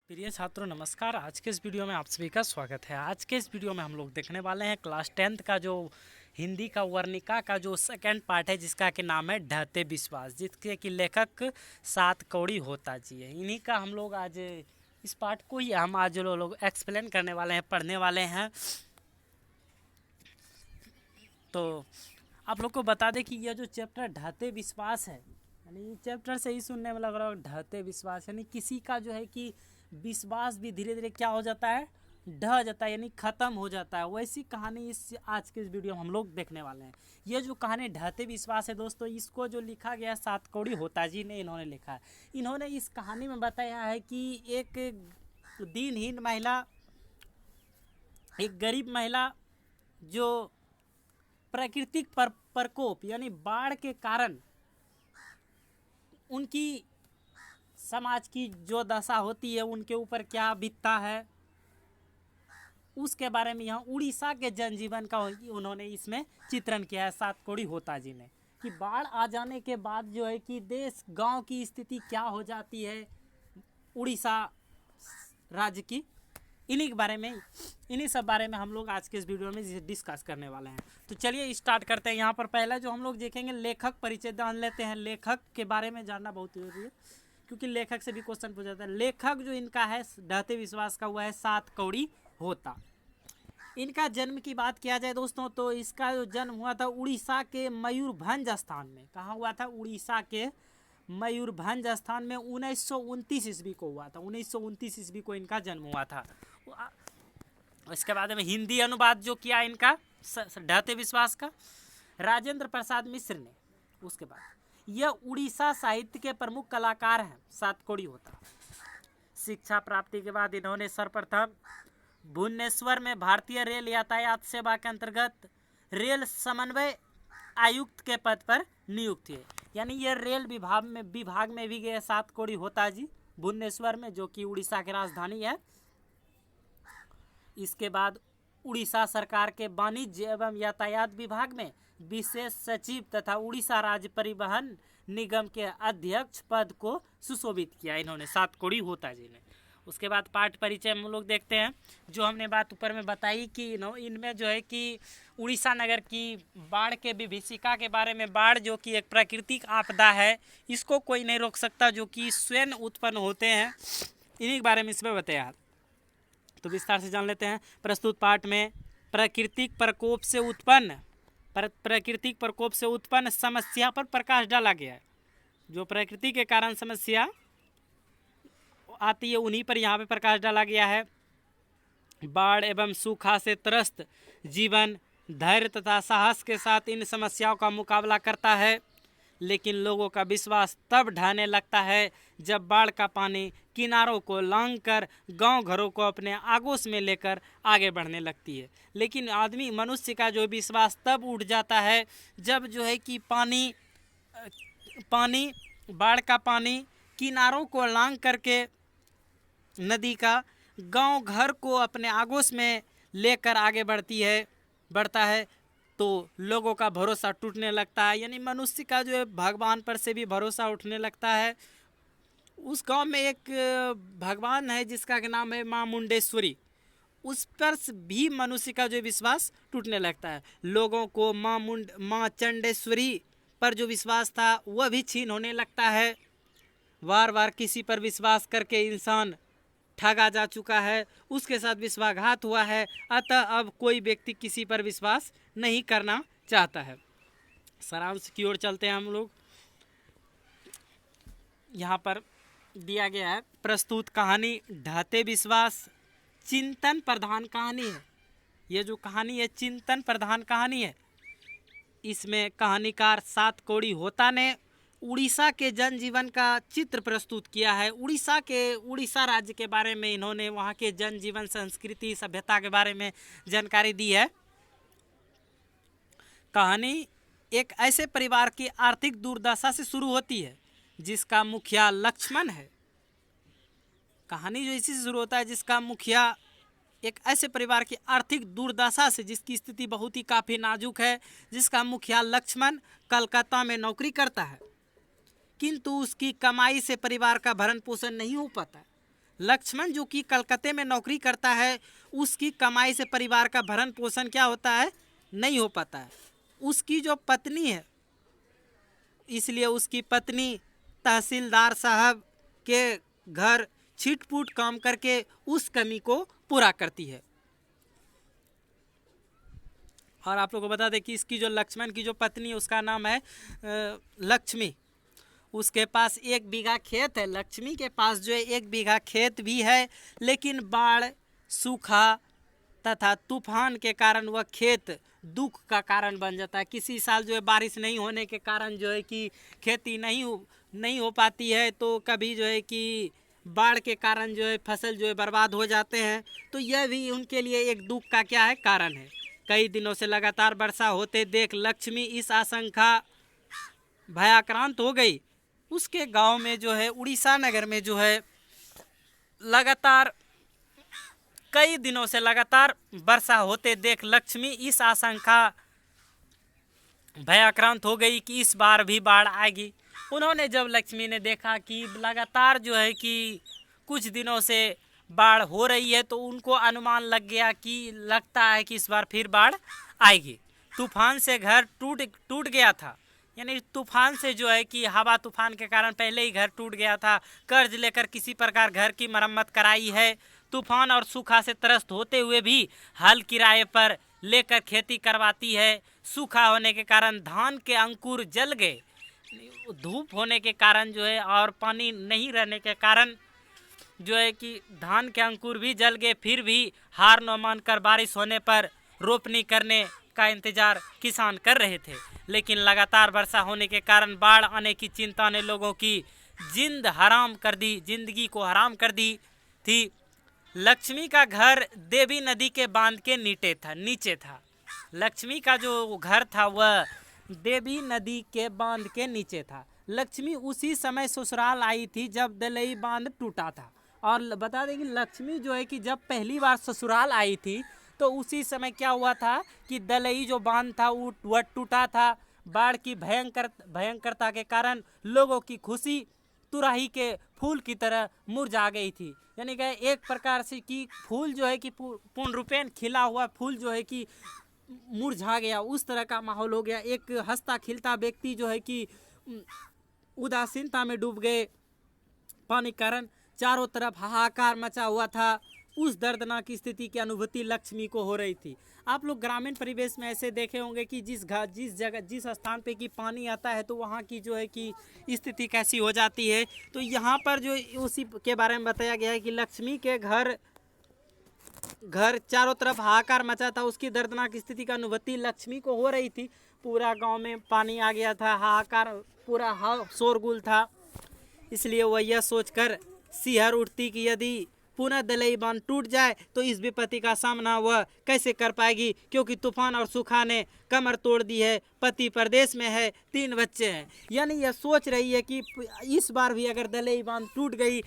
प्रिय छात्रों नमस्कार। आज के इस वीडियो में आप सभी का स्वागत है। आज के इस वीडियो में हम लोग देखने वाले हैं क्लास 10th का जो हिंदी का वर्णिका का जो सेकंड पार्ट है, जिसका कि नाम है ढहते विश्वास, जिसके कि लेखक सात कौड़ी होता जी है। इन्हीं का हम लोग आज इस पार्ट को ही हम आज लोग एक्सप्लेन करने वाले हैं, पढ़ने वाले हैं। तो आप लोग को बता दें कि यह जो चैप्टर ढहते विश्वास है, यानी चैप्टर से ही सुनने में लग रहा है ढहते विश्वास, यानी किसी का जो है कि विश्वास भी धीरे धीरे क्या हो जाता है, ढह जाता है, यानी ख़त्म हो जाता है। वैसी कहानी इस आज के इस वीडियो में हम लोग देखने वाले हैं। ये जो कहानी ढहते विश्वास है दोस्तों, इसको जो लिखा गया है सात कौड़ी होता जी ने इन्होंने लिखा है। इन्होंने इस कहानी में बताया है कि एक दीनहीन महिला, एक गरीब महिला जो प्राकृतिक प्रकोप यानी बाढ़ के कारण उनकी समाज की जो दशा होती है, उनके ऊपर क्या बीतता है, उसके बारे में यहाँ उड़ीसा के जनजीवन का उन्होंने इसमें चित्रण किया है सात कौड़ी होता जी ने, कि बाढ़ आ जाने के बाद जो है कि देश गांव की स्थिति क्या हो जाती है उड़ीसा राज्य की। इन्हीं के बारे में, इन्हीं सब बारे में हम लोग आज के इस वीडियो में डिस्कस करने वाले हैं। तो चलिए स्टार्ट करते हैं। यहाँ पर पहला जो हम लोग देखेंगे, लेखक परिचय जान लेते हैं। लेखक के बारे में जानना बहुत जरूरी है, क्योंकि लेखक से भी क्वेश्चन पूछा जाता है। लेखक जो इनका है ढहते विश्वास का, हुआ है सात कौड़ी होता। इनका जन्म की बात किया जाए दोस्तों, तो इसका जो जन्म हुआ था उड़ीसा के मयूरभंज स्थान में। कहाँ हुआ था? उड़ीसा के मयूरभंज स्थान में 1929 ईस्वी को हुआ था। 1929 ईस्वी को इनका जन्म हुआ था। इसके बाद में हिंदी अनुवाद जो किया इनका ढहते विश्वास का, राजेंद्र प्रसाद मिश्र ने। उसके बाद यह उड़ीसा साहित्य के प्रमुख कलाकार हैं सात कौड़ी होता। शिक्षा प्राप्ति के बाद इन्होंने सर्वप्रथम भुवनेश्वर में भारतीय रेल यातायात सेवा के अंतर्गत रेल समन्वय आयुक्त के पद पर नियुक्त हुए। यानी ये रेल विभाग में भी गए सात कौड़ी होता जी, भुवनेश्वर में, जो कि उड़ीसा की राजधानी है। इसके बाद उड़ीसा सरकार के वाणिज्य एवं यातायात विभाग में विशेष सचिव तथा उड़ीसा राज्य परिवहन निगम के अध्यक्ष पद को सुशोभित किया इन्होंने सात कौड़ी होता जी ने। उसके बाद पाठ परिचय हम लोग देखते हैं। जो हमने बात ऊपर में बताई कि इनमें जो है कि उड़ीसा नगर की बाढ़ के विभीषिका के बारे में, बाढ़ जो कि एक प्राकृतिक आपदा है, इसको कोई नहीं रोक सकता, जो कि स्वयं उत्पन्न होते हैं, इन्हीं के बारे में इसमें बताया। तो विस्तार से जान लेते हैं। प्रस्तुत पाठ में प्राकृतिक प्रकोप से उत्पन्न समस्या पर प्रकाश डाला गया है। जो प्रकृति के कारण समस्या आती है, उन्हीं पर यहाँ पे प्रकाश डाला गया है। बाढ़ एवं सूखा से त्रस्त जीवन धैर्य तथा साहस के साथ इन समस्याओं का मुकाबला करता है, लेकिन लोगों का विश्वास तब ढहने लगता है जब बाढ़ का पानी किनारों को लांघकर गांव घरों को अपने आगोश में लेकर आगे बढ़ने लगती है। लेकिन मनुष्य का जो विश्वास तब उठ जाता है जब जो है कि पानी बाढ़ का पानी किनारों को लांघ करके नदी का गांव घर को अपने आगोश में लेकर आगे बढ़ता है, तो लोगों का भरोसा टूटने लगता है। यानी मनुष्य का जो है भगवान पर से भी भरोसा उठने लगता है। उस गांव में एक भगवान है जिसका नाम है माँ मुंडेश्वरी, उस पर भी मनुष्य का जो विश्वास टूटने लगता है। लोगों को माँ चंडेश्वरी पर जो विश्वास था वह भी छीन होने लगता है। बार बार किसी पर विश्वास करके इंसान ठगा जा चुका है, उसके साथ विश्वासघात हुआ है, अतः अब कोई व्यक्ति किसी पर विश्वास नहीं करना चाहता है। सारांश की ओर चलते हैं हम लोग। यहाँ पर दिया गया है, प्रस्तुत कहानी ढहते विश्वास चिंतन प्रधान कहानी है। ये जो कहानी है चिंतन प्रधान कहानी है। इसमें कहानीकार सात कौड़ी होता ने उड़ीसा के जनजीवन का चित्र प्रस्तुत किया है। उड़ीसा राज्य के बारे में इन्होंने वहाँ के जनजीवन, संस्कृति, सभ्यता के बारे में जानकारी दी है। कहानी एक ऐसे परिवार की आर्थिक दुर्दशा से शुरू होती है जिसका मुखिया लक्ष्मण है। कहानी जो इसी से शुरू होता है, जिसका मुखिया एक ऐसे परिवार की आर्थिक दुर्दशा से, जिसकी स्थिति बहुत ही काफ़ी नाजुक है, जिसका मुखिया लक्ष्मण कलकत्ता में नौकरी करता है, किंतु उसकी कमाई से परिवार का भरण पोषण नहीं हो पाता। लक्ष्मण जो कि कलकत्ते में नौकरी करता है, उसकी कमाई से परिवार का भरण पोषण क्या होता है, नहीं हो पाता है। उसकी जो पत्नी है, इसलिए उसकी पत्नी तहसीलदार साहब के घर छिटपुट काम करके उस कमी को पूरा करती है। और आप लोगों को बता दें कि इसकी जो लक्ष्मण की जो पत्नी है उसका नाम है लक्ष्मी। उसके पास 1 बीघा खेत है। लक्ष्मी के पास जो है 1 बीघा खेत भी है, लेकिन बाढ़, सूखा तथा तूफान के कारण वह खेत दुख का कारण बन जाता है। किसी साल जो है बारिश नहीं होने के कारण जो है कि खेती नहीं हो पाती है, तो कभी जो है कि बाढ़ के कारण जो है फसल जो है बर्बाद हो जाते हैं। तो यह भी उनके लिए एक दुख का क्या है, कारण है। कई दिनों से लगातार वर्षा होते देख लक्ष्मी इस आशंका भयाक्रांत हो गई। उसके गांव में जो है उड़ीसा नगर में जो है लगातार कई दिनों से लगातार वर्षा होते देख लक्ष्मी इस आशंका भयाक्रांत हो गई कि इस बार भी बाढ़ आएगी। उन्होंने जब लक्ष्मी ने देखा कि लगातार जो है कि कुछ दिनों से बाढ़ हो रही है, तो उनको अनुमान लग गया कि लगता है कि इस बार फिर बाढ़ आएगी। तूफान से घर टूट गया था, यानी तूफान से जो है कि हवा तूफान के कारण पहले ही घर टूट गया था। कर्ज लेकर किसी प्रकार घर की मरम्मत कराई है। तूफान और सूखा से त्रस्त होते हुए भी हल किराए पर लेकर खेती करवाती है। सूखा होने के कारण धान के अंकुर जल गए। धूप होने के कारण जो है और पानी नहीं रहने के कारण जो है कि धान के अंकुर भी जल गए। फिर भी हार न मानकर बारिश होने पर रोपनी करने का इंतजार किसान कर रहे थे, लेकिन लगातार वर्षा होने के कारण बाढ़ आने की चिंता ने लोगों की जिंदगी को हराम कर दी थी। लक्ष्मी का घर देवी नदी के बांध के नीचे था। लक्ष्मी का जो घर था वह देवी नदी के बांध के नीचे था। लक्ष्मी उसी समय ससुराल आई थी जब दलई बांध टूटा था। और बता दें कि लक्ष्मी जो है कि जब पहली बार ससुराल आई थी तो उसी समय क्या हुआ था कि दलई जो बांध था वह टूटा था। बाढ़ की भयंकरता के कारण लोगों की खुशी तुराही के फूल की तरह मुरझा गई थी। यानी कि एक प्रकार से कि फूल जो है कि पूर्ण रूपेण खिला हुआ फूल जो है कि मुरझा गया, उस तरह का माहौल हो गया। एक हंसता खिलता व्यक्ति जो है कि उदासीनता में डूब गए। पानी के कारण चारों तरफ हाहाकार मचा हुआ था। उस दर्दनाक स्थिति की अनुभूति लक्ष्मी को हो रही थी। आप लोग ग्रामीण परिवेश में ऐसे देखे होंगे कि जिस स्थान पे कि पानी आता है तो वहाँ की जो है कि स्थिति कैसी हो जाती है। तो यहाँ पर जो उसी के बारे में बताया गया है कि लक्ष्मी के घर चारों तरफ हाहाकार मचा था। उसकी दर्दनाक स्थिति का अनुभूति लक्ष्मी को हो रही थी। पूरा गांव में पानी आ गया था, हाहाकार पूरा शोरगुल था। इसलिए वह यह सोचकर सिहर उठती कि यदि पुनः दलई बांध टूट जाए तो इस विपत्ति का सामना वह कैसे कर पाएगी, क्योंकि तूफान और सूखा ने कमर तोड़ दी है। पति प्रदेश में है, 3 बच्चे हैं। यानी यह सोच रही है कि इस बार भी अगर दलई बांध टूट गई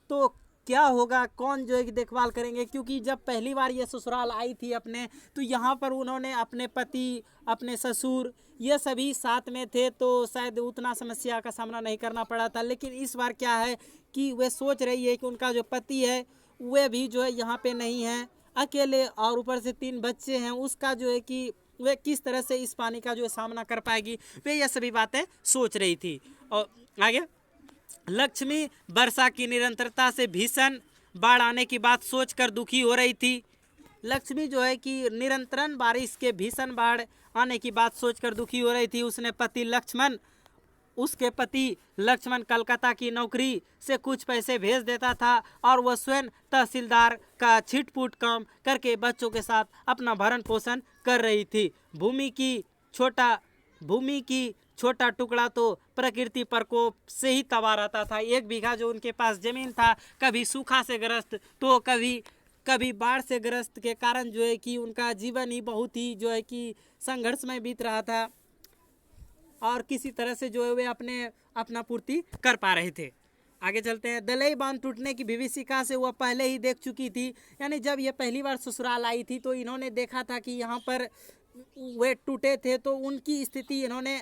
तो क्या होगा, कौन जो है कि देखभाल करेंगे। क्योंकि जब पहली बार ये ससुराल आई थी अपने, तो यहाँ पर उन्होंने अपने पति, अपने ससुर, ये सभी साथ में थे, तो शायद उतना समस्या का सामना नहीं करना पड़ा था। लेकिन इस बार क्या है कि वे सोच रही है कि उनका जो पति है वे भी जो है यहाँ पे नहीं है, अकेले, और ऊपर से 3 बच्चे हैं। उसका जो है कि वे किस तरह से इस पानी का जो है सामना कर पाएगी, वे ये सभी बातें सोच रही थी। और आगे लक्ष्मी वर्षा की निरंतरता से भीषण बाढ़ आने की बात सोचकर दुखी हो रही थी। लक्ष्मी जो है कि निरंतर बारिश के भीषण बाढ़ आने की बात सोचकर दुखी हो रही थी। उसके पति लक्ष्मण कलकत्ता की नौकरी से कुछ पैसे भेज देता था और वह स्वयं तहसीलदार का छिटपुट काम करके बच्चों के साथ अपना भरण पोषण कर रही थी। भूमि की छोटा टुकड़ा तो प्रकृति प्रकोप से ही तबाह रहता था। 1 बीघा जो उनके पास जमीन था, कभी सूखा से ग्रस्त तो कभी बाढ़ से ग्रस्त के कारण जो है कि उनका जीवन ही बहुत ही जो है कि संघर्षमय बीत रहा था, और किसी तरह से जो है वे अपना पूर्ति कर पा रहे थे। आगे चलते हैं। दलई बांध टूटने की विभीषिका से वह पहले ही देख चुकी थी। यानी जब ये पहली बार ससुराल आई थी तो इन्होंने देखा था कि यहाँ पर वे टूटे थे, तो उनकी स्थिति इन्होंने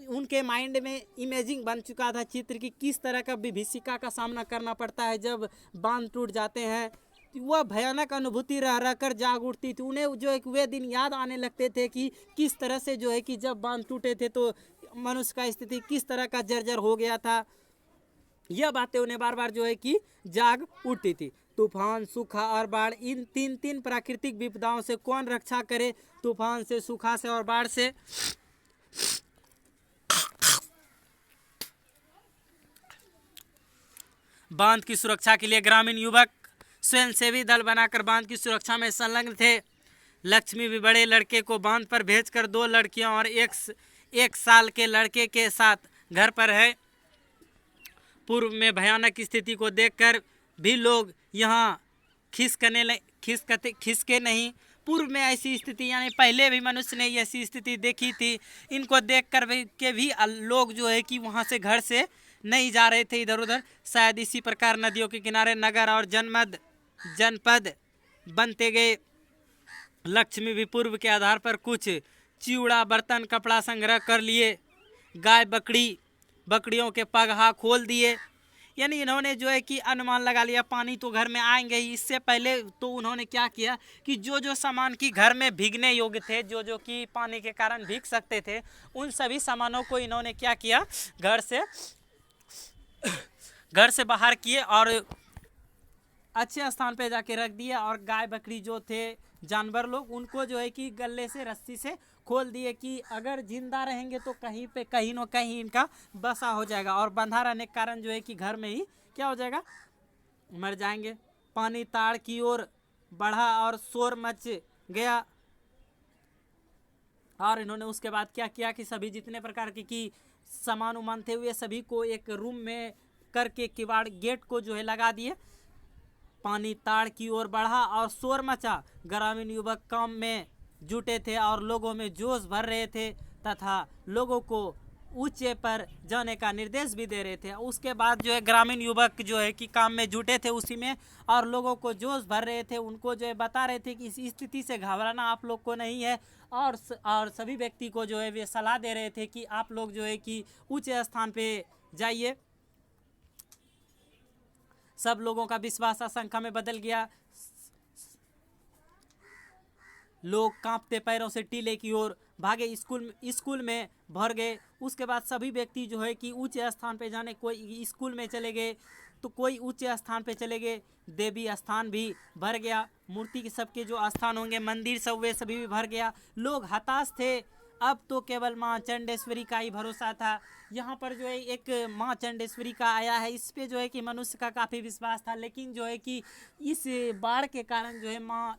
उनके माइंड में इमेजिंग बन चुका था चित्र की किस तरह का विभीषिका का सामना करना पड़ता है जब बांध टूट जाते हैं। वह भयानक अनुभूति रह रह कर जाग उठती थी। उन्हें जो एक वे दिन याद आने लगते थे कि किस तरह से जो है कि जब बांध टूटे थे तो मनुष्य का स्थिति किस तरह का जर्जर हो गया था। यह बातें उन्हें बार बार जो है कि जाग उठती थी। तूफान, सूखा और बाढ़, इन तीन प्राकृतिक विपदाओं से कौन रक्षा करे? तूफान से, सूखा से और बाढ़ से। बांध की सुरक्षा के लिए ग्रामीण युवक स्वयंसेवी दल बनाकर बांध की सुरक्षा में संलग्न थे। लक्ष्मी भी बड़े लड़के को बांध पर भेजकर 2 लड़कियों और एक साल के लड़के के साथ घर पर है। पूर्व में भयानक स्थिति को देखकर भी लोग यहाँ खिसके नहीं। पूर्व में ऐसी स्थिति यानी पहले भी मनुष्य ने ऐसी स्थिति देखी थी। इनको देखकर के भी लोग जो है कि वहाँ से घर से नहीं जा रहे थे इधर उधर। शायद इसी प्रकार नदियों के किनारे नगर और जनपद बनते गए। लक्ष्मी भी पूर्व के आधार पर कुछ चिवड़ा, बर्तन, कपड़ा संग्रह कर लिए। गाय बकरियों के पगहा खोल दिए। यानी इन्होंने जो है कि अनुमान लगा लिया पानी तो घर में आएंगे ही। इससे पहले तो उन्होंने क्या किया कि जो सामान की घर में भीगने योग्य थे, जो कि पानी के कारण भीग सकते थे, उन सभी सामानों को इन्होंने क्या किया, घर से बाहर किए और अच्छे स्थान पे जाके रख दिया। और गाय बकरी जो थे, जानवर लोग, उनको जो है कि गले से, रस्सी से खोल दिए कि अगर जिंदा रहेंगे तो कहीं न कहीं इनका बसा हो जाएगा और बंधा रहने के कारण जो है कि घर में ही क्या हो जाएगा, मर जाएंगे। पानी ताड़ की ओर बढ़ा और शोर मच गया। और इन्होंने उसके बाद क्या किया कि सभी जितने प्रकार के सामान उमान थे हुए सभी को एक रूम में करके किवाड़ गेट को जो है लगा दिए। पानी ताड़ की ओर बढ़ा और शोर मचा। ग्रामीण युवक काम में जुटे थे और लोगों में जोश भर रहे थे तथा लोगों को ऊंचे पर जाने का निर्देश भी दे रहे थे। उसके बाद जो है ग्रामीण युवक जो है कि काम में जुटे थे उसी में और लोगों को जोश भर रहे थे। उनको जो है बता रहे थे कि इस स्थिति से घबराना आप लोग को नहीं है। और सभी व्यक्ति को जो है वे सलाह दे रहे थे कि आप लोग जो है कि ऊंचे स्थान पे जाइए। सब लोगों का विश्वास आशंका में बदल गया। लोग कांपते पैरों से टीले की ओर भागे, स्कूल में भर गए। उसके बाद सभी व्यक्ति जो है कि ऊंचे स्थान पे जाने, कोई स्कूल में चले गए तो कोई ऊंचे स्थान पे चले गए। देवी स्थान भी भर गया। मूर्ति के सबके जो स्थान होंगे, मंदिर सब, वे सभी भी भर गया। लोग हताश थे। अब तो केवल माँ चंडेश्वरी का ही भरोसा था। यहाँ पर जो है एक माँ चंडेश्वरी का आया है, इस पे जो है कि मनुष्य का काफ़ी विश्वास था। लेकिन जो है कि इस बाढ़ के कारण जो है माँ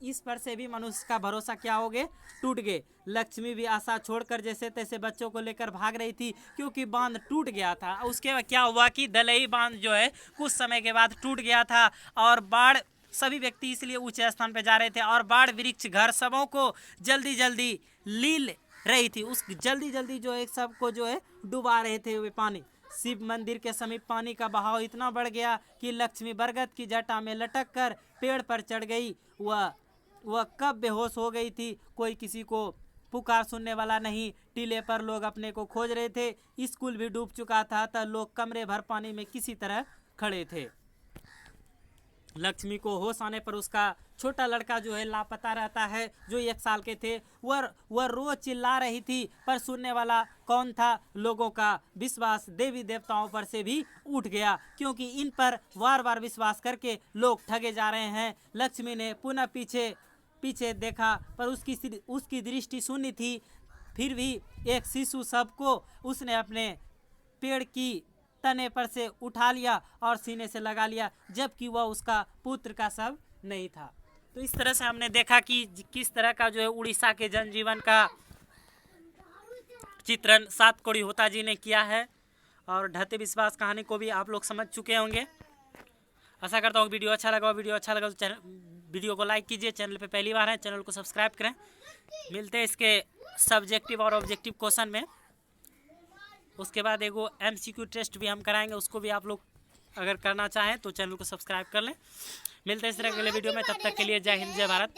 इस पर से भी मनुष्य का भरोसा क्या हो गए, टूट गए। लक्ष्मी भी आशा छोड़कर जैसे तैसे बच्चों को लेकर भाग रही थी क्योंकि बांध टूट गया था। उसके बाद क्या हुआ कि दलई बांध जो है कुछ समय के बाद टूट गया था और बाढ़, सभी व्यक्ति इसलिए ऊंचे स्थान पर जा रहे थे और बाढ़ वृक्ष घर सबों को जल्दी लील रही थी। उस जल्दी जो है सबको जो है डुबा रहे थे वे पानी। शिव मंदिर के समीप पानी का बहाव इतना बढ़ गया कि लक्ष्मी बरगद की जटा में लटक कर पेड़ पर चढ़ गई। वह कब बेहोश हो गई थी, कोई किसी को पुकार सुनने वाला नहीं। टीले पर लोग अपने को खोज रहे थे। स्कूल भी डूब चुका था तो लोग कमरे भर पानी में किसी तरह खड़े थे। लक्ष्मी को होश आने पर उसका छोटा लड़का जो है लापता रहता है, जो 1 साल के थे। वह रोज चिल्ला रही थी पर सुनने वाला कौन था। लोगों का विश्वास देवी देवताओं पर से भी उठ गया क्योंकि इन पर बार विश्वास करके लोग ठगे जा रहे हैं। लक्ष्मी ने पुनः पीछे देखा पर उसकी दृष्टि शून्य थी। फिर भी एक शिशु सबको उसने अपने पेड़ की तने पर से उठा लिया और सीने से लगा लिया, जबकि वह उसका पुत्र का शव नहीं था। तो इस तरह से हमने देखा कि किस तरह का जो है उड़ीसा के जनजीवन का चित्रण सातकोड़ी होता जी ने किया है। और ढहते विश्वास कहानी को भी आप लोग समझ चुके होंगे। आशा करता हूँ वीडियो अच्छा लगा तो वीडियो को लाइक कीजिए। चैनल पे पहली बार है, चैनल को सब्सक्राइब करें। मिलते हैं इसके सब्जेक्टिव और ऑब्जेक्टिव क्वेश्चन में। उसके बाद एगो MCQ टेस्ट भी हम कराएंगे, उसको भी आप लोग अगर करना चाहें तो चैनल को सब्सक्राइब कर लें। मिलते हैं इस तरह के अगले वीडियो में, तब तक के लिए जय हिंद जय भारत।